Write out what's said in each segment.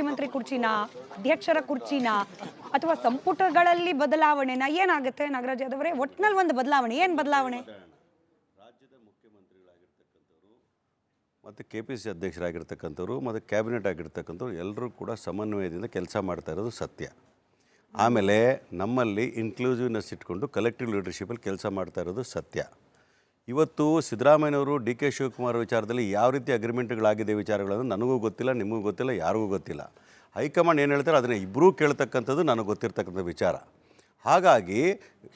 ಮುಖ್ಯಮಂತ್ರಿ ಕುರ್ಚಿನ, ಅಧ್ಯಕ್ಷರ ಕುರ್ಚಿನ, ಅಥವಾ ಸಂಪುಟಗಳಲ್ಲಿ ಬದಲಾವಣೆನ? ಏನಾಗುತ್ತೆ ನಾಗರಾಜ್ ಯಾದವ್ ಅವರೇ? ಒಟ್ನಲ್ಲಿ ಒಂದು ಬದಲಾವಣೆ, ಏನು ಬದಲಾವಣೆ? ರಾಜ್ಯದ ಮುಖ್ಯಮಂತ್ರಿಗಳಾಗಿರ್ತಕ್ಕಂಥವ್ರು ಮತ್ತು KPCC ಅಧ್ಯಕ್ಷರಾಗಿರ್ತಕ್ಕಂಥವ್ರು ಮತ್ತು ಕ್ಯಾಬಿನೆಟ್ ಆಗಿರ್ತಕ್ಕಂಥವ್ರು ಎಲ್ಲರೂ ಕೂಡ ಸಮನ್ವಯದಿಂದ ಕೆಲಸ ಮಾಡ್ತಾ ಇರೋದು ಸತ್ಯ. ಆಮೇಲೆ ನಮ್ಮಲ್ಲಿ ಇನ್ಕ್ಲೂಸಿವ್ನೆಸ್ ಇಟ್ಕೊಂಡು ಕಲೆಕ್ಟಿವ್ ಲೀಡರ್ಶಿಪ್ಪಲ್ಲಿ ಕೆಲಸ ಮಾಡ್ತಾ ಇರೋದು ಸತ್ಯ. ಇವತ್ತು ಸಿದ್ದರಾಮಯ್ಯನವರು DK ಶಿವಕುಮಾರ್ ವಿಚಾರದಲ್ಲಿ ಯಾವ ರೀತಿ ಅಗ್ರಿಮೆಂಟ್ಗಳಾಗಿದೆ ವಿಚಾರಗಳನ್ನು ನನಗೂ ಗೊತ್ತಿಲ್ಲ, ನಿಮಗೂ ಗೊತ್ತಿಲ್ಲ, ಯಾರಿಗೂ ಗೊತ್ತಿಲ್ಲ. ಹೈಕಮಾಂಡ್ ಏನು ಹೇಳ್ತಾರೆ ಅದನ್ನು ಇಬ್ಬರೂ ಕೇಳ್ತಕ್ಕಂಥದ್ದು ನನಗೆ ಗೊತ್ತಿರ್ತಕ್ಕಂಥ ವಿಚಾರ. ಹಾಗಾಗಿ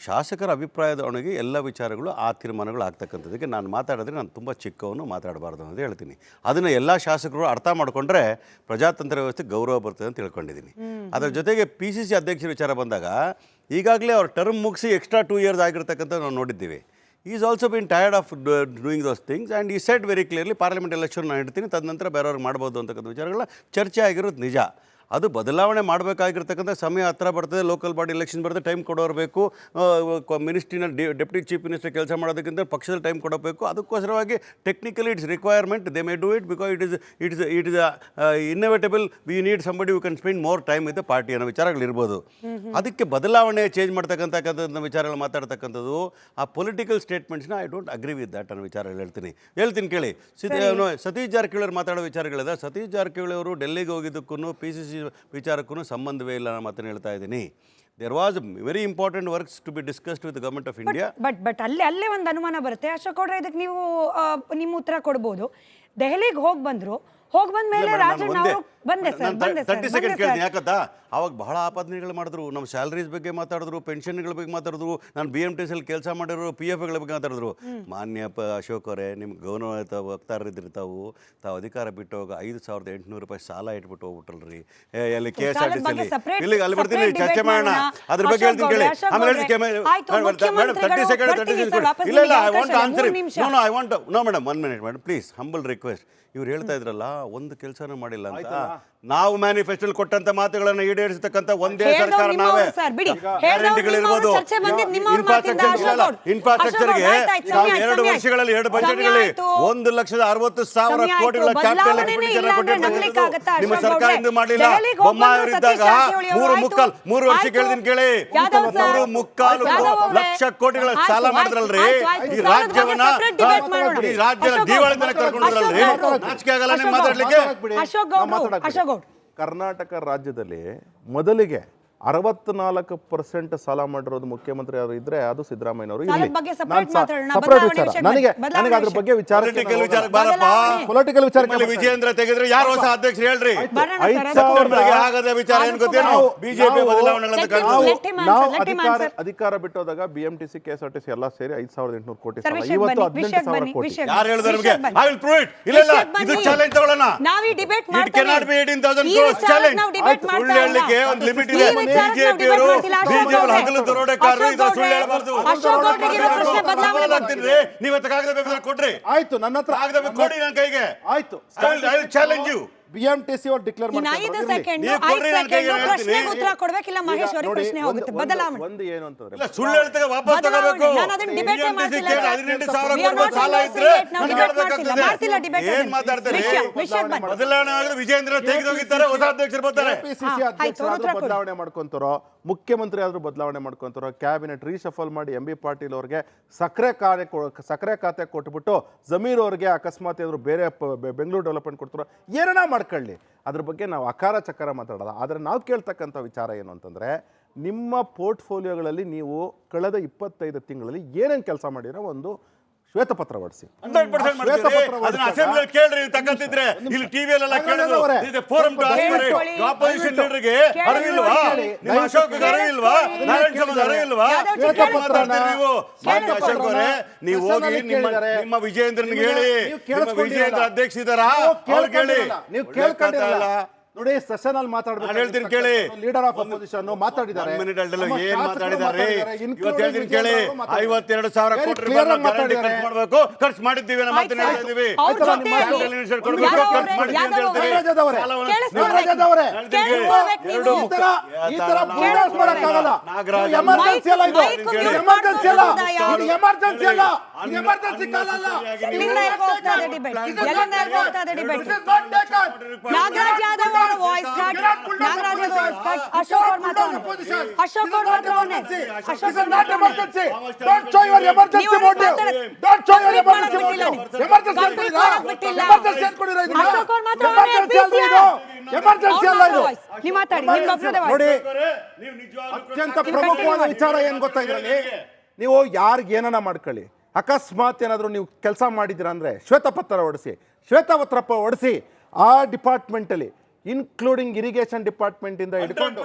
ಶಾಸಕರ ಅಭಿಪ್ರಾಯದೊಳಗೆ ಎಲ್ಲ ವಿಚಾರಗಳು ಆ ತೀರ್ಮಾನಗಳು ಆಗ್ತಕ್ಕಂಥದ್ದಕ್ಕೆ ನಾನು ಮಾತಾಡಿದ್ರೆ ನಾನು ತುಂಬ ಚಿಕ್ಕವನು ಮಾತಾಡಬಾರ್ದು ಅಂತ ಹೇಳ್ತೀನಿ. ಅದನ್ನು ಎಲ್ಲ ಶಾಸಕರು ಅರ್ಥ ಮಾಡಿಕೊಂಡ್ರೆ ಪ್ರಜಾತಂತ್ರ ವ್ಯವಸ್ಥೆ ಗೌರವ ಬರ್ತದೆ ಅಂತ ತಿಳ್ಕೊಂಡಿದ್ದೀನಿ. ಅದರ ಜೊತೆಗೆ PCC ಅಧ್ಯಕ್ಷರ ವಿಚಾರ ಬಂದಾಗ ಈಗಾಗಲೇ ಅವ್ರ ಟರ್ಮ್ ಮುಗಿಸಿ ಎಕ್ಸ್ಟ್ರಾ 2 years ಆಗಿರ್ತಕ್ಕಂಥ ನಾವು ನೋಡಿದ್ದೀವಿ. Is also been tired of doing those things and he said very clearly parliament election ನಾನು ಇಡ್ತೀನಿ, ತದನಂತರ ಬೇರೆಯವ್ರಿಗೆ ಮಾಡ್ಬೋದು ಅಂತಕ್ಕಂಥ ವಿಚಾರಗಳ ಚರ್ಚೆ ಆಗಿರೋದು ನಿಜ. ಅದು ಬದಲಾವಣೆ ಮಾಡಬೇಕಾಗಿರ್ತಕ್ಕಂಥ ಸಮಯ ಹತ್ರ ಬರ್ತದೆ. ಲೋಕಲ್ ಬಾಡಿ ಎಲೆಕ್ಷನ್ ಬರ್ತದೆ, ಟೈಮ್ ಕೊಡೋರು ಬೇಕು. ಮಿನಿಸ್ಟ್ರಿನ ಡೆಪ್ಟಿ ಚೀಫ್ ಮಿನಿಸ್ಟರ್ ಕೆಲಸ ಮಾಡೋದಕ್ಕಿಂತ ಪಕ್ಷದಲ್ಲಿ ಟೈಮ್ ಕೊಡಬೇಕು. ಅದಕ್ಕೋಸ್ಕರವಾಗಿ technically it's requirement, they may do it because it is inevitable. We need somebody who can spend more time with the party ಅನ್ನೋ ವಿಚಾರಗಳಿರ್ಬೋದು. ಅದಕ್ಕೆ ಬದಲಾವಣೆ ಚೇಂಜ್ ಮಾಡ್ತಕ್ಕಂಥ ವಿಚಾರಗಳು ಮಾತಾಡ್ತಕ್ಕಂಥದ್ದು ಆ ಪೊಲಿಟಿಕಲ್ ಸ್ಟೇಟ್ಮೆಂಟ್ಸ್ನ I don't agree with that ಅನ್ನೋ ವಿಚಾರ ಹೇಳ್ತೀನಿ ಕೇಳಿ. ಸತೀಶ್ ಜಾರಕಿಹೊಳಿ ಅವ್ರು ಮಾತಾಡೋ ವಿಚಾರಗಳಿದೆ. ಸತೀಶ್ ಜಾರಕಿಹೊಳಿ ಅವರು ಡೆಲ್ಲಿಗೆ ಹೋಗಿದ್ದಕ್ಕೂ PCC ವಿಚಾರಕ್ಕೂ ಸಂಬಂಧವೇ ಇಲ್ಲ ಅನ್ನೋ ಮಾತನ್ನು ಹೇಳ್ತಾ ಇದ್ದೀನಿ. There was very important works to be discussed with government of India. But ಅಲ್ಲೇ ಒಂದು ಅನುಮಾನ ಬರುತ್ತೆ ಅಶೋಕ್ ಅವ್ರೆ, ಇದಕ್ಕೆ ನೀವು ನಿಮ್ಮ ಉತ್ತರ ಕೊಡ್ಬೋದು. ದೆಹಲಿಗೆ ಹೋಗಿ ಬಂದ ಮೇಲೆ ರಾಜಣ್ಣ ಅವರು ಬಂದೆ ಸರ್ 30 ಸೆಕೆಂಡ್ ಕೇಳ್ತೀನಿ. ಯಾಕಂತ ಅವಾಗ ಬಹಳ ಆಪಾದನೆಗಳು ಮಾಡಿದ್ರು, ನಮ್ಮ ಸ್ಯಾಲರೀಸ್ ಬಗ್ಗೆ ಮಾತಾಡಿದ್ರು, ಪೆನ್ಷನ್ಗಳ ಬಗ್ಗೆ ಮಾತಾಡಿದ್ರು, ನಾನು BMTC ಕೆಲಸ ಮಾಡಿರೋ PFಗಳ ಬಗ್ಗೆ ಮಾತಾಡಿದ್ರು. ಮಾನ್ಯ ಅಶೋಕ್ ಅವರೇ, ನಿಮ್ಗೆ ಗೌರವ ವಕ್ತಾರರಿದ್ರಿ, ತಾವು ಅಧಿಕಾರ ಬಿಟ್ಟು ಹೋಗ 5,800 ರೂಪಾಯಿ ಸಾಲ ಇಟ್ಬಿಟ್ಟು ಹೋಗ್ಬಿಟ್ರಲ್ರಿ ಅಲ್ಲಿ KSRTC ಇಲ್ಲಿ ಅಲ್ಲಿ ಬರ್ತೀನಿ, ಚರ್ಚೆ ಮಾಡೋಣ ಅದ್ರ ಬಗ್ಗೆ ಹೇಳ್ತೀನಿ ಕೇಳಿ. ಆಮೇಲೆ ಮೇಡಮ್ 30 ಸೆಕೆಂಡ್ ಇಲ್ಲ I want answer. No madam 1 minute madam please, humble request. ಇವ್ರು ಹೇಳ್ತಾ ಇದ್ರಲ್ಲ ಒಂದು ಕೆಲಸನೂ ಮಾಡಿಲ್ಲ ಅಂತ. ನಾವು ಮ್ಯಾನಿಫೆಸ್ಟೋಲ್ಲಿ ಕೊಟ್ಟಂತ ಮಾತುಗಳನ್ನು ಈಡೇರಿಸತಕ್ಕಂಥ ಒಂದೇ ಸರ್ಕಾರ ನಾವೇ. ಗ್ಯಾರಂಟಿಗಳಿರ್ಬೋದು, ಇನ್ಫ್ರಾಸ್ಟ್ರಕ್ಚರ್ಗೆ 2 ವರ್ಷಗಳಲ್ಲಿ 2 ಬಜೆಟ್ಗಳಲ್ಲಿ 1,60,000 ಕೋಟಿಗಳ ಕ್ಯಾಪಿಟಲ್ ಎಕ್ಸ್ಪೆಂಡಿಚರ್ ಕೊಟ್ಟಿರ್ತಕ್ಕಂಥದ್ದು ನಿಮ್ಮ ಸರ್ಕಾರದಿಂದ ಮಾಡಲಿಲ್ಲ. ಬೊಮ್ಮಾಯಿಯವರಿದ್ದಾಗ 3 ವರ್ಷ ಕೇಳಿದೀನಿ ಕೇಳಿ, 3.25 ಲಕ್ಷ ಕೋಟಿಗಳ ಸಾಲ ಮಾಡಿದ್ರಲ್ರಿ. ಈ ರಾಜ್ಯವನ್ನ ಈ ರಾಜ್ಯದ ದಿವಾಳಿತನ ಕರ್ಕೊಂಡ್ರಲ್ರಿ. ನಾಚಿಕೆ ಆಗಲ್ಲ ನಿಮ್ಗೆ ಮಾತಾಡ್ಲಿಕ್ಕೆ? ಕರ್ನಾಟಕ ರಾಜ್ಯದಲ್ಲಿ ಮೊದಲಿಗೆ 64% ಸಾಲ ಮಾಡಿರೋದು ಮುಖ್ಯಮಂತ್ರಿ ಅವರು ಇದ್ರೆ ಅದು ಸಿದ್ದರಾಮಯ್ಯನವರು. ನನಗೆ ಅದ್ರ ಬಗ್ಗೆ ಪೊಲಿಟಿಕಲ್ ವಿಚಾರ ವಿಜೇಂದ್ರ ತೆಗೆದ್ರೆ ಯಾರು ಹೊಸ ಅಧ್ಯಕ್ಷರು ಹೇಳ್ರಿ. 5,000 ಆಗದ ವಿಚಾರ ಏನ್ ಗೊತ್ತೇನು? ಬಿಜೆಪಿ ಅಧಿಕಾರ ಬಿಟ್ಟೋದಾಗ BMTC KSRTC ಎಲ್ಲ ಸೇರಿ 5,800 ಕೋಟಿ ಸಾಲ, ಇವತ್ತು 18,000 ಕೋಟಿ. ಯಾರು ಹೇಳಿದ್ರು ನಿಮಗೆ? I will prove it. ಇಲ್ಲ ಇದು ಚಾಲೆಂಜ್ ತಗೊಳ್ಳೋಣ. It cannot be 18,000 crores challenge. ಸುಳ್ಳು ಹೇಳಲಿಕ್ಕೆ ಒಂದು ಲಿಮಿಟ್ ಇದೆ. ಬಿಜೆಪಿ ಅವರು ಹಗಲು ದರೋಡೆಕಾರರು, ಇದು ಸುಳ್ಳು ಹೇಳಬಾರ್ದು. ನೀವು ಕಾಗದ ಬೇಕಾದ್ರೆ ಕೊಡ್ರಿ, ಆಯ್ತು. ನನ್ನ ಹತ್ರ ಕಾಗದ ಕೊಡಿ ನನ್ನ ಕೈಗೆ, ಆಯ್ತು. I will challenge you. BMTC ಅವರು ಡಿಕ್ಲೇರ್ ಮಾಡ್ತಾರೆ. ಒಂದು ಏನು ಅಂತಂದ್ರೆ ಸುಳ್ಳು ಹೇಳ್ತಾರೆ, ವಾಪಸ್ ತಗೋಬೇಕು. ಏನ್ ಮಾತಾಡ್ತಾರೆ? ಬದಲಾವಣೆ ಆದ್ರೆ ವಿಜೇಂದ್ರ ತೆಗೆದೋಗಿದ್ದಾರೆ, ಹೊಸ ಅಧ್ಯಕ್ಷರು ಬರ್ತಾರೆ. PCC ಅಧ್ಯಕ್ಷರಾದ್ರೂ ಬದಲಾವಣೆ ಮಾಡ್ಕೊಂತಾರೋ, ಮುಖ್ಯಮಂತ್ರಿ ಆದ್ರೂ ಬದಲಾವಣೆ ಮಾಡ್ಕೊಂತಾರೋ, ಕ್ಯಾಬಿನೆಟ್ ರೀಶಫಲ್ ಮಾಡಿ MB ಪಾಟೀಲ್ ಅವ್ರಿಗೆ ಸಕ್ಕರೆ ಖಾತೆ ಕೊಟ್ಬಿಟ್ಟು ಜಮೀರ್ ಅವ್ರಿಗೆ ಅಕಸ್ಮಾತ್ ಏನಾದ್ರು ಬೇರೆ ಬೆಂಗಳೂರು ಡೆವಲಪ್ಮೆಂಟ್ ಕೊಡ್ತಾರೋ, ಏನನ್ನ ಮಾಡ್ಕೊಳ್ಳಿ. ಅದ್ರ ಬಗ್ಗೆ ನಾವು ಅಕಾರ ಚಕಾರ ಮಾತಾಡೋದು. ಆದರೆ ನಾವು ಕೇಳ್ತಕ್ಕಂಥ ವಿಚಾರ ಏನು ಅಂತಂದರೆ, ನಿಮ್ಮ ಪೋರ್ಟ್ಫೋಲಿಯೋಗಳಲ್ಲಿ ನೀವು ಕಳೆದ 25 ತಿಂಗಳಲ್ಲಿ ಏನೇನು ಕೆಲಸ ಮಾಡಿರೋ ಒಂದು ಶ್ವೇತಪತ್ರ ಹೊರಡಿಸಿ. ಕೇಳ್ರಿ ತಕ್ಕಂತಿದ್ರೆ ಇಲ್ಲಿ ಟಿವಿಯಲ್ಲೆಲ್ಲ ಕೇಳಿದ್ರು. ಫೋರಂ ಆಪೋಸಿಷನ್ ಲೀಡರ್ಗೆ ಅರಿವಿಲ್ವಾ? ನಿಮ್ಮ ಅಶೋಕ್ ಅರಿವಿಲ್ವಾ? ನಾರಾಯಣ ಸ್ವಾಮಿ ಅರಿವಿಲ್ವಾ? ನೀವು ಅಶೋಕ್ ಅವರೇ, ನೀವು ಹೋಗಿ ನಿಮ್ಮ ವಿಜೇಂದ್ರನ್ಗೆ ಹೇಳಿ, ನಿಮ್ಮ ವಿಜೇಂದ್ರ ಅಧ್ಯಕ್ಷ ಇದ್ದಾರಾ ಅವ್ರು ಕೇಳಿ. ನೀವು ಕೇಳ್ಕೊಂಡಿರಲ್ಲ ನೋಡಿ, ಸೆಷನ್ ಅಲ್ಲಿ ಮಾತಾಡ್ಬೇಕು. ಹೇಳ್ತೀನಿ ಕೇಳಿ, ಲೀಡರ್ ಆಫ್ ಅಪೋಸಿಷನ್ ಮಾತಾಡಿದ್ದಾರೆ. ಏನ್ ಮಾತಾಡಿದ್ದಾರೆ ಇವತ್ತು ಹೇಳ್ತೀನಿ ಕೇಳಿ. 52,000 ಕೋಟಿ ರೂಪಾಯಿ ಮಾಡಬೇಕು, ಖರ್ಚು ಮಾಡಿದ್ದೀವಿ ಅನ್ನೋ ಮಾತನ್ನ ಹೇಳ್ತಾ ಇದೀವಿ. ನಾಗರಾಜ್ ಯಾದವ್ ಅವರ ವಾಯ್ಸ್ ಕಟ್, ನಾಗರಾಜ್ ಅವರ ವಾಯ್ಸ್ ಕಟ್, ಅಶೋಕ್ ಅವ್ರ ಮಾತ್ರ ಅಶೋಕ್ ಅವ್ರ ಮಾತ್ರ ಅವನೇ. This is not emergency. Don't show your emergency motive. Don't show your emergency motive. Emergency ಅನ್ಕೊಂಡಿಲ್ಲ. Ashok ಅವ್ರ ಮಾತ್ರ ಅವನೇ. ಎಮರ್ಜೆನ್ಸಿ ಅಲ್ಲ ಇದು. ನೀವು ಮಾತಾಡಿ, ನಿಮ್ಮ ಒಬ್ಬರದೇ ನೋಡಿ, ವಾಯ್ಸ್. ಅತ್ಯಂತ ಪ್ರಮುಖವಾದ ವಿಚಾರ ಏನ್ ಗೊತ್ತಾ ಇದರಲ್ಲಿ, ನೀವು ಯಾರಿಗೆ ಏನನ್ನ ಮಾಡ್ಕೊಳ್ಳಿ, ಅಕಸ್ಮಾತ್ ಏನಾದರೂ ನೀವು ಕೆಲಸ ಮಾಡಿದ್ದೀರಾ ಅಂದರೆ ಶ್ವೇತಪತ್ರ ಹೊಡಿಸಿ ಆ ಡಿಪಾರ್ಟ್ಮೆಂಟಲ್ಲಿ ಇನ್ಕ್ಲೂಡಿಂಗ್ ಇರಿಗೇಷನ್ ಡಿಪಾರ್ಟ್ಮೆಂಟಿಂದ ಹಿಡ್ಕೊಂಡು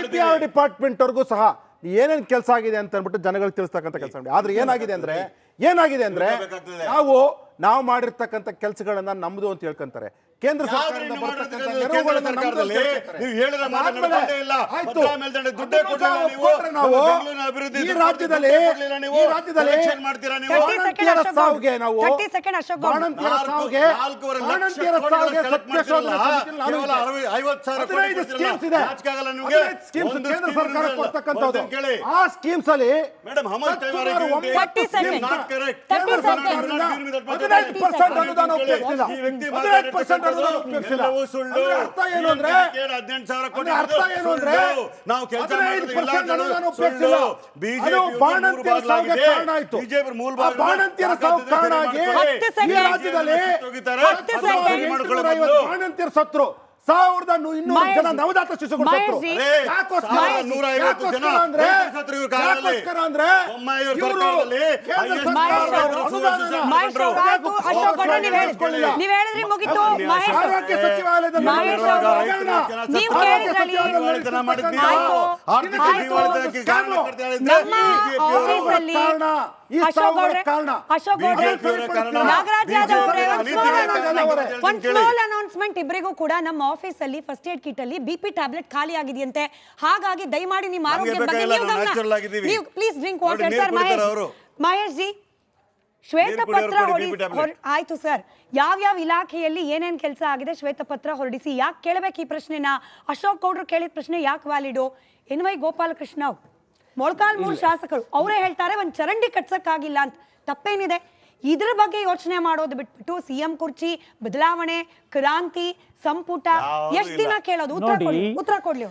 EPR ಡಿಪಾರ್ಟ್ಮೆಂಟ್ವರೆಗೂ ಸಹ ಏನೇನು ಕೆಲಸ ಆಗಿದೆ ಅಂತ ಅಂದ್ಬಿಟ್ಟು ಜನಗಳಿಗೆ ತಿಳಿಸ್ತಕ್ಕಂಥ ಕೆಲಸ ಮಾಡಿ. ಆದರೆ ಏನಾಗಿದೆ ಅಂದರೆ ನಾವು ಮಾಡಿರ್ತಕ್ಕಂಥ ಕೆಲಸಗಳನ್ನ ನಮ್ದು ಅಂತ ಹೇಳ್ಕೊಂತಾರೆ. ಕೇಂದ್ರ ಸರ್ಕಾರದಿಂದ ಬರ್ತಕ್ಕಂಥ ನೆರವುಗಳನ್ನ ನಮ್ದು ಅಂತ ಹೇಳ್ತಾರೆ. ನಾವು ಈ ರಾಜ್ಯದಲ್ಲಿ ಬಾಣಂತಿಯರ ಸಾವಿಗೆ ನಾವು ಬಾಣಂತಿಯರ ಸಾವಿಗೆ ಸತ್ಯಶೋಧನಾ ಸಮಿತಿಯಲ್ಲಿ ನಾನು 15 ಸ್ಕೀಮ್ಸ್ ಇದೆ. ಸ್ಕೀಮ್ಸ್ ಕೇಂದ್ರ ಸರ್ಕಾರ ಕೊಡ್ತಕ್ಕಂಥದ್ದು. ಆ ಸ್ಕೀಮ್ಸ್ ಅಲ್ಲಿ 18% ಅನುದಾನ ಉಪಯೋಗಿಸಿಲ್ಲ. 18% ಅನುದಾನ ಉಪಯೋಗಿಸಿಲ್ಲ. ಅರ್ಥ ಏನು ಅಂದ್ರೆ 15% ಅನುದಾನ ಉಪಯೋಗಿಸಿಲ್ಲ. ಅದು ಬಾಣಂತಿಯರ ಸಾವಿಗೆ ಕಾರಣ ಆಯ್ತು. ಬಾಣಂತಿಯರ ಸಾವು ಕಾರಣ ಆಗಿ ಈ ರಾಜ್ಯದಲ್ಲಿ 850 ಬಾಣಂತಿಯರು ಸತ್ರು. 1200 ಜನ ನವಜಾತ ಶಿಶುಗಳು ಸತ್ರು. ಯಾಕೋಸ್ಕರ ಅಂದ್ರೆ ನೀವ್ ಹೇಳಿದ್ರಿ ಮುಗಿತು. ಆರೋಗ್ಯ ಸಚಿವಾಲಯದಲ್ಲಿ ಅನೌನ್ಸ್ಮೆಂಟ್ ಇಬ್ಬರಿಗೂ ಕೂಡ ನಮ್ಮ ಆಫೀಸ್ ಅಲ್ಲಿ ಫಸ್ಟ್ ಏಡ್ ಕಿಟ್ ಅಲ್ಲಿ BP ಟ್ಯಾಬ್ಲೆಟ್ ಖಾಲಿ ಆಗಿದೆಯಂತೆ. ಹಾಗಾಗಿ ದಯಮಾಡಿ ನಿಮ್ಮ ಆರೋಗ್ಯದ ಬಗ್ಗೆ ನೀವು please drink water. Sir Mahesh ji, ಶ್ವೇತಪತ್ರ ಆಯ್ತು ಸರ್, ಯಾವ್ಯಾವ ಇಲಾಖೆಯಲ್ಲಿ ಏನೇನ್ ಕೆಲಸ ಆಗಿದೆ ಶ್ವೇತಪತ್ರ ಹೊರಡಿಸಿ. ಯಾಕೆ ಕೇಳಬೇಕು ಈ ಪ್ರಶ್ನೆನ? ಅಶೋಕ್ ಗೌಡ್ರು ಕೇಳಿದ ಪ್ರಶ್ನೆ ಯಾಕೆ ವ್ಯಾಲಿಡು? NY ಗೋಪಾಲಕೃಷ್ಣ ಮೊಳಕಾಲ್ಮೂರು ಶಾಸಕರು ಅವರೇ ಹೇಳ್ತಾರೆ ಒಂದ್ ಚರಂಡಿ ಕಟ್ಸಕ್ಕಾಗಿಲ್ಲ ಅಂತ. ತಪ್ಪೇನಿದೆ? ಇದ್ರ ಬಗ್ಗೆ ಯೋಚನೆ ಮಾಡೋದು ಬಿಟ್ಬಿಟ್ಟು CM ಕುರ್ಚಿ ಬದಲಾವಣೆ, ಕ್ರಾಂತಿ, ಸಂಪುಟ ಎಷ್ಟು ದಿನ ಕೇಳೋದು? ಉತ್ತರ ಕೊಡ್ಲಿ.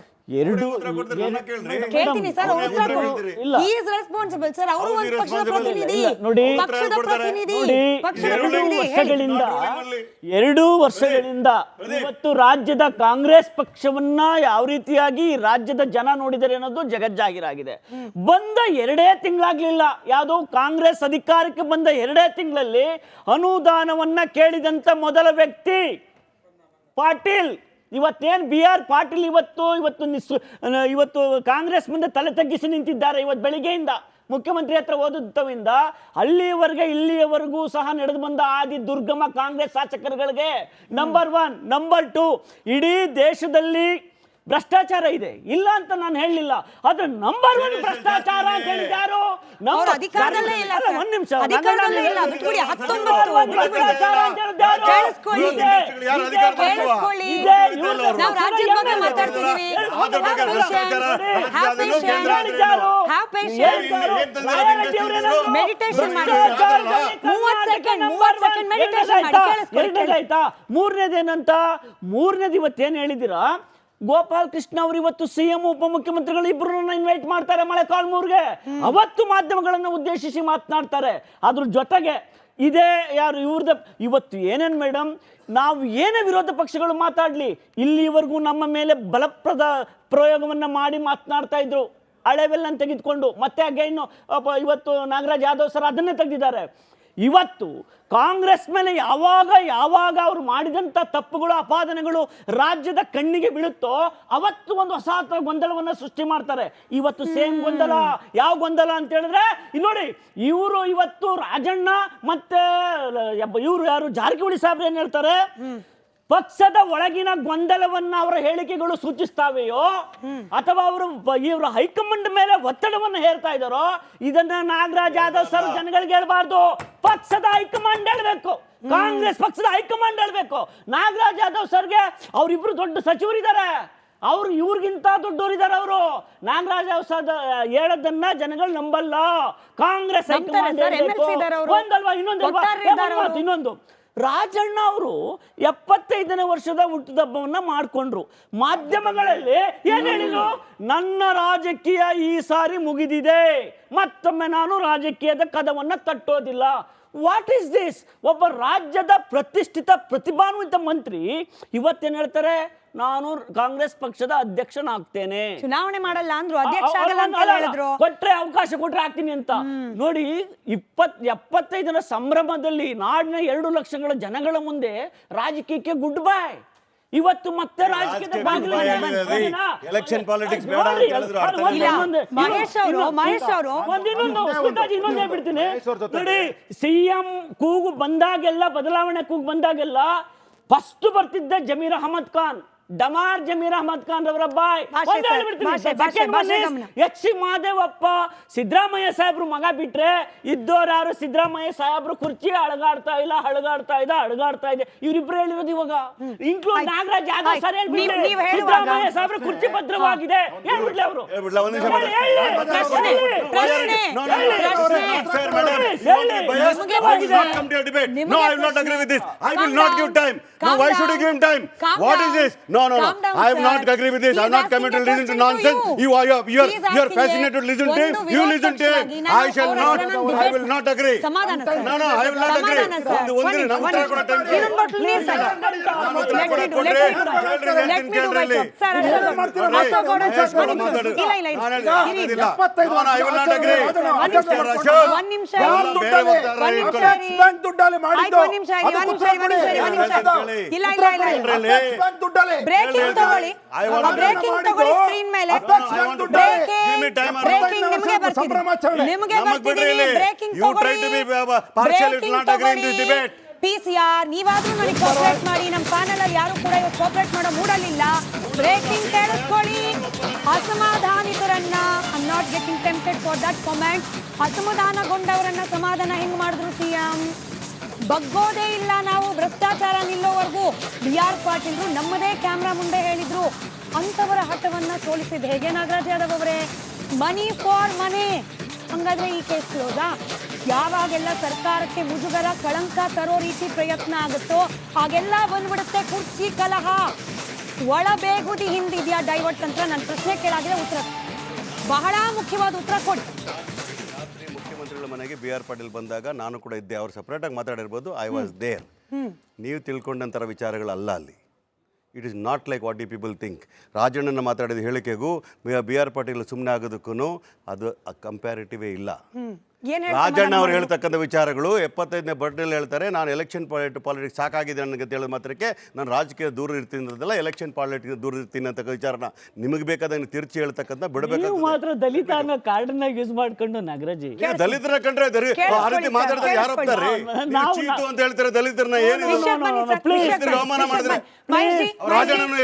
ಕೇಳ್ತೀನಿ ಸರ್, ಅವ್ರು ಉತ್ತರ ಕೊಡಿ. He is responsible sir. ಅವರು ಒಂದು ಪಕ್ಷದ ಪ್ರತಿನಿಧಿ, ಎರಡು ವರ್ಷಗಳಿಂದ ಇವತ್ತು ರಾಜ್ಯದ ಕಾಂಗ್ರೆಸ್ ಪಕ್ಷವನ್ನ ಯಾವ ರೀತಿಯಾಗಿ ರಾಜ್ಯದ ಜನ ನೋಡಿದರೆ ಅನ್ನೋದು ಜಗಜ್ಜಾಗಿರಾಗಿದೆ. ಬಂದ 2 ತಿಂಗಳಾಗ್ಲಿಲ್ಲ, ಯಾವ್ದೋ ಕಾಂಗ್ರೆಸ್ ಅಧಿಕಾರಕ್ಕೆ ಬಂದ 2 ತಿಂಗಳಲ್ಲಿ ಅನುದಾನವನ್ನ ಕೇಳಿದಂತ ಮೊದಲ ವ್ಯಕ್ತಿ ಪಾಟೀಲ್. ಇವತ್ತೇನು BR ಪಾಟೀಲ್ ಇವತ್ತು ಕಾಂಗ್ರೆಸ್ ಮುಂದೆ ತಲೆ ತಗ್ಗಿಸಿ ನಿಂತಿದ್ದಾರೆ. ಇವತ್ತು ಬೆಳಿಗ್ಗೆಯಿಂದ ಮುಖ್ಯಮಂತ್ರಿ ಹತ್ರ ಓದುತ್ತವಿಂದ ಇಲ್ಲಿಯವರೆಗೂ ಸಹ ನಡೆದು ಬಂದ ಆದಿ ದುರ್ಗಮ ಕಾಂಗ್ರೆಸ್ ಶಾಸಕರುಗಳಿಗೆ ನಂಬರ್ 1 ನಂಬರ್ 2 ಇಡೀ ದೇಶದಲ್ಲಿ ಭ್ರಷ್ಟಾಚಾರ ಇದೆ, ಇಲ್ಲ ಅಂತ ನಾನು ಹೇಳಲಿಲ್ಲ. ಆದ್ರೆ ನಂಬರ್ 1 ಭ್ರಷ್ಟಾಚಾರ ಅಂತ ಹೇಳಿದಾರು. ಒಂದ್ ನಿಮಿಷ, ಮೂರನೇದು ಇವತ್ತೇನ್ ಹೇಳಿದಿರಾ? ಗೋಪಾಲ್ ಕೃಷ್ಣ ಅವರು ಇವತ್ತು CM ಉಪಮುಖ್ಯಮಂತ್ರಿಗಳು ಇಬ್ಬರನ್ನ ಇನ್ವೈಟ್ ಮಾಡ್ತಾರೆ ಮೊಳಕಾಲ್ಮೂರ್ಗೆ. ಅವತ್ತು ಮಾಧ್ಯಮಗಳನ್ನು ಉದ್ದೇಶಿಸಿ ಮಾತನಾಡ್ತಾರೆ. ಅದ್ರ ಜೊತೆಗೆ ಇದೇ ಯಾರು ಇವ್ರದ ಇವತ್ತು ಏನೇನು ಮೇಡಮ್, ನಾವು ಏನೇ ವಿರೋಧ ಪಕ್ಷಗಳು ಮಾತಾಡ್ಲಿ ಇಲ್ಲಿವರೆಗೂ ನಮ್ಮ ಮೇಲೆ ಬಲಪ್ರದ ಪ್ರಯೋಗವನ್ನ ಮಾಡಿ ಮಾತನಾಡ್ತಾ ಇದ್ರು. ಹಳೆವೆಲ್ಲ ತೆಗೆದುಕೊಂಡು ಮತ್ತೆ ಅಗೈನ್ ಇವತ್ತು ನಾಗರಾಜ್ ಯಾದವ್ ಸರ್ ಅದನ್ನೇ ತೆಗೆದಿದ್ದಾರೆ. ಇವತ್ತು ಕಾಂಗ್ರೆಸ್ ಮೇಲೆ ಯಾವಾಗ ಅವರು ಮಾಡಿದಂಥ ತಪ್ಪುಗಳು ಅಪಾದನೆಗಳು ರಾಜ್ಯದ ಕಣ್ಣಿಗೆ ಬೀಳುತ್ತೋ ಅವತ್ತು ಒಂದು ಹೊಸ ಗೊಂದಲವನ್ನು ಸೃಷ್ಟಿ ಮಾಡ್ತಾರೆ. ಇವತ್ತು ಸೇಮ್ ಗೊಂದಲ. ಯಾವ ಗೊಂದಲ ಅಂತ ಹೇಳಿದ್ರೆ ನೋಡಿ, ಇವರು ಇವತ್ತು ರಾಜಣ್ಣ ಮತ್ತೆ ಇವರು ಯಾರು ಜಾರಕಿಹೊಳಿ ಸಾಹೇಬ್ರು ಏನ್ ಹೇಳ್ತಾರೆ, ಪಕ್ಷದ ಒಳಗಿನ ಗೊಂದಲವನ್ನ ಅವರ ಹೇಳಿಕೆಗಳು ಸೂಚಿಸ್ತಾವೆಯೋ ಅಥವಾ ಇವರು ಹೈಕಮಾಂಡ್ ಮೇಲೆ ಒತ್ತಡವನ್ನು ಹೇರ್ತಾ ಇದ್ದಾರೋ, ಇದನ್ನ ನಾಗರಾಜ್ ಯಾದವ್ ಸರ್ ಜನಗಳಿಗೆ ಹೇಳ್ಬಾರ್ದು. ಪಕ್ಷದ ಹೈಕಮಾಂಡ್ ಹೇಳ್ಬೇಕು, ಕಾಂಗ್ರೆಸ್ ಪಕ್ಷದ ಹೈಕಮಾಂಡ್ ಹೇಳ್ಬೇಕು. ನಾಗರಾಜ್ ಯಾದವ್ ಸರ್ಗೆ ಅವರಿಬ್ರು ದೊಡ್ಡ ಸಚಿವರಿದ್ದಾರೆ, ಅವ್ರು ಇವ್ರಿಗಿಂತ ದೊಡ್ಡವರಿದ್ದಾರೆ. ಅವರು ನಾಗರಾಜ್ ಯಾದವ್ ಹೇಳೋದನ್ನ ಜನಗಳು ನಂಬಲ್ಲ. ಕಾಂಗ್ರೆಸ್ ಹೈಕಮಾಂಡ್ ಒಂದಲ್ವಾ ಇನ್ನೊಂದು ರಾಜಣ್ಣ ಅವರು 75ನೇ ವರ್ಷದ ಹುಟ್ಟುಹಬ್ಬವನ್ನ ಮಾಡ್ಕೊಂಡ್ರು. ಮಾಧ್ಯಮಗಳಲ್ಲಿ ಏನ್ ಹೇಳಿದ್ರು? ನನ್ನ ರಾಜಕೀಯ ಈ ಸಾರಿ ಮುಗಿದಿದೆ, ಮತ್ತೊಮ್ಮೆ ನಾನು ರಾಜಕೀಯದ ಕದವನ್ನ ತಟ್ಟೋದಿಲ್ಲ. What is this? ಒಬ್ಬ ರಾಜ್ಯದ ಪ್ರತಿಷ್ಠಿತ ಪ್ರತಿಭಾನ್ವಿತ ಮಂತ್ರಿ ಇವತ್ತೇನ್ ಹೇಳ್ತಾರೆ? ನಾನು ಕಾಂಗ್ರೆಸ್ ಪಕ್ಷದ ಅಧ್ಯಕ್ಷನಾಗ್ತೇನೆ, ಚುನಾವಣೆ ಮಾಡಲ್ಲ ಅಂದ್ರು, ಅಧ್ಯಕ್ಷ ಆಗಲ್ಲ ಅಂತ ಹೇಳಿದ್ರು. ಕೊಟ್ರೆ ಅವಕಾಶ ಕೊಟ್ರೆ ಆಗ್ತೀನಿ ಅಂತ. ನೋಡಿ, 75ರ ಸಂಭ್ರಮದಲ್ಲಿ ನಾಡಿನ 2 ಲಕ್ಷಗಳ ಜನಗಳ ಮುಂದೆ ರಾಜಕೀಯಕ್ಕೆ ಗುಡ್ ಬೈ. ಇವತ್ತು ಮತ್ತೆ ರಾಜಕೀಯದ ಎಲೆಕ್ಷನ್ ಪಾಲಿಟಿಕ್ಸ್ ಬೇಡ ಅಂತ ಹೇಳಿದ್ರು. ಮಹೇಶ್ ಅವರು ಇನ್ನೊಂದೇ ಬಿಡ್ತೀನಿ ನೋಡಿ. ಸಿಎಂ ಕೂಗು ಬಂದಾಗೆಲ್ಲ, ಬದಲಾವಣೆ ಕೂಗು ಬಂದಾಗೆಲ್ಲ ಫಸ್ಟ್ ಬರ್ತಿದ್ದ ಜಮೀರ್ ಅಹಮದ್ ಖಾನ್, ಡಮಾರ್ ಜಮೀರ್ ಅಹಮದ್ ಖಾನ್ ರವರ ಬಾಯ್. ಎಚ್ ಸಿ ಮಹದೇವಪ್ಪ, ಸಿದ್ದರಾಮಯ್ಯ ಸಾಹೇಬ್ರು ಮಗ ಬಿಟ್ರೆ ಇದ್ದವ್ರು ಯಾರು? ಸಿದ್ದರಾಮಯ್ಯ ಸಾಹೇಬ್ರು ಕುರ್ಚಿ ಅಳಗಾಡ್ತಾ ಇದೆ. ಇವರಿಬ್ರು ಹೇಳಿರೋದು ಇವಾಗ. ಇನ್ಕ್ಲೂಡ್ ನಾಗರಾಜ್ ಯಾದವ್ ಸರ್ ಸಿದ್ದರಾಮಯ್ಯ ಸಾಹೇಬ್ರು ಕುರ್ಚಿ ಭದ್ರವಾಗಿದೆ ಹೇಳ್ಬಿಡ್ಲಿ ಅವರು. No, I am not agree with this. I am not coming to listen to nonsense. You are fascinated to listen to him. You listen to him. I shall not. I will not agree. No, I will not agree. ಒಂದು ನಮ್ಮ ಕೂಡ time breaking ತಗೊಳ್ಳಿ, screen ಮೇಲೆ ನಿಮಗೆ PCR ನೀವಾದ್ರೂ ನನಗೆ cooperate ಮಾಡಿ. ನಮ್ಮ panel ಅಲ್ಲಿ ಯಾರು ಕೂಡ ಇವತ್ತು ಕೋಆಪರೇಟ್ ಮಾಡೋ ಮೂಡಲಿಲ್ಲ. ಬ್ರೇಕಿಂಗ್ ಕೇಳಿಸ್ಕೊಳ್ಳಿ. ಅಸಮಾಧಾನಿತರನ್ನ I am not getting tempted for that comment. ಅಸಮಾಧಾನಗೊಂಡವರನ್ನ ಸಮಾಧಾನ ಹೆಂಗ್ ಮಾಡಿದ್ರು ಸಿಎಂ? ಬಗ್ಗೋದೇ ಇಲ್ಲ ನಾವು ಭ್ರಷ್ಟಾಚಾರ ನಿಲ್ಲೋವರೆಗೂ. BR ಪಾಟೀಲ್ ನಮ್ಮದೇ ಕ್ಯಾಮ್ರಾ ಮುಂದೆ ಹೇಳಿದ್ರು. ಅಂತವರ ಹಠವನ್ನ ಸೋಲಿಸಿದ ಹೇಗೆ ನಾಗರಾಜ್ ಯಾದವ್ ಅವರೇ? Money for money. ಹಂಗಾದ್ರೆ ಈ ಕೇಸ್ ಕ್ಲೋಸಾ? ಯಾವಾಗೆಲ್ಲ ಸರ್ಕಾರಕ್ಕೆ ಮುಜುಗರ, ಕಳಂಕ ತರೋ ರೀತಿ ಪ್ರಯತ್ನ ಆಗುತ್ತೋ ಹಾಗೆಲ್ಲ ಬಂದ್ಬಿಡುತ್ತೆ ಕುರ್ಚಿ ಕಲಹ. ಒಳ ಬೇಗುದಿ ಹಿಂದಿದ್ಯಾ ಡೈವರ್ಟ್ ಅಂತ ನನ್ನ ಪ್ರಶ್ನೆ ಕೇಳಾಗಿದೆ. ಉತ್ತರ, ಬಹಳ ಮುಖ್ಯವಾದ ಉತ್ತರ ಕೊಡಿ. ಮುಖ್ಯಮಂತ್ರಿಗಳ ಮನೆಗೆ BR ಪಾಟೀಲ್ ಬಂದಾಗ ನಾನು ಕೂಡ ಇದ್ದೆ. ಅವ್ರು ಸಪ್ರೇಟ್ ಆಗಿ ಮಾತಾಡಿರ್ಬೋದು. I was there. ನೀವು ತಿಳ್ಕೊಂಡಂತರ ವಿಚಾರಗಳಲ್ಲ ಅಲ್ಲಿ. It is not like what the people think. ರಾಜಣ್ಣನ ಮಾತಾಡಿದ ಹೇಳಿಕೆಗೂ BR ಪಾಟೀಲ್ ಸುಮ್ಮನೆ ಆಗೋದಕ್ಕೂ ಅದು ಕಂಪ್ಯಾರಿಟಿವೇ ಇಲ್ಲ. ರಾಜಣ್ಣ ಅವ್ರು ಹೇಳ್ತಕ್ಕಂಥ ವಿಚಾರಗಳು 75ನೇ ಬರ್ಡೇಲಿ ಹೇಳ್ತಾರೆ, ನಾನು ಎಲೆಕ್ಷನ್ ಪಾಲಿಟಿಕ್ಸ್ ಸಾಕಾಗಿದೆ ನನಗೆ ಹೇಳೋ ಮಾತ್ರಕ್ಕೆ ನಾನು ರಾಜಕೀಯ ದೂರ ಇರ್ತೀನಿ ಅನ್ನೋದಲ್ಲ, ಎಲೆಕ್ಷನ್ ಪಾಲಿಟಿಕ್ಸ್ ದೂರ ಇರ್ತೀನಿ ಅಂತ ವಿಚಾರನ ನಿಮಗೆ ಬೇಕಾದಂಗೆ ತಿರ್ಚಿ ಹೇಳ್ತಕ್ಕಂಥ ಬಿಡಬೇಕು. ಮಾತ್ರ ದಲಿತ ಅನ್ನೋ ಕಾರ್ಡನ್ನ ಯೂಸ್ ಮಾಡ್ಕೊಂಡು ನಾಗರಾಜಿ ದಲಿತರ ಕಂಡ್ರೆ ಆ ರೀತಿ ಮಾತಾಡಿದ್ರೆ ಯಾರು ಹೋಗ್ತಾರೆ? ಚೀತು ಅಂತ ಹೇಳ್ತಾರೆ ದಲಿತರನ್ನ. ಏನು ಅವಮಾನ ಮಾಡಿದ್ರೆ ರಾಜಣ್ಣನ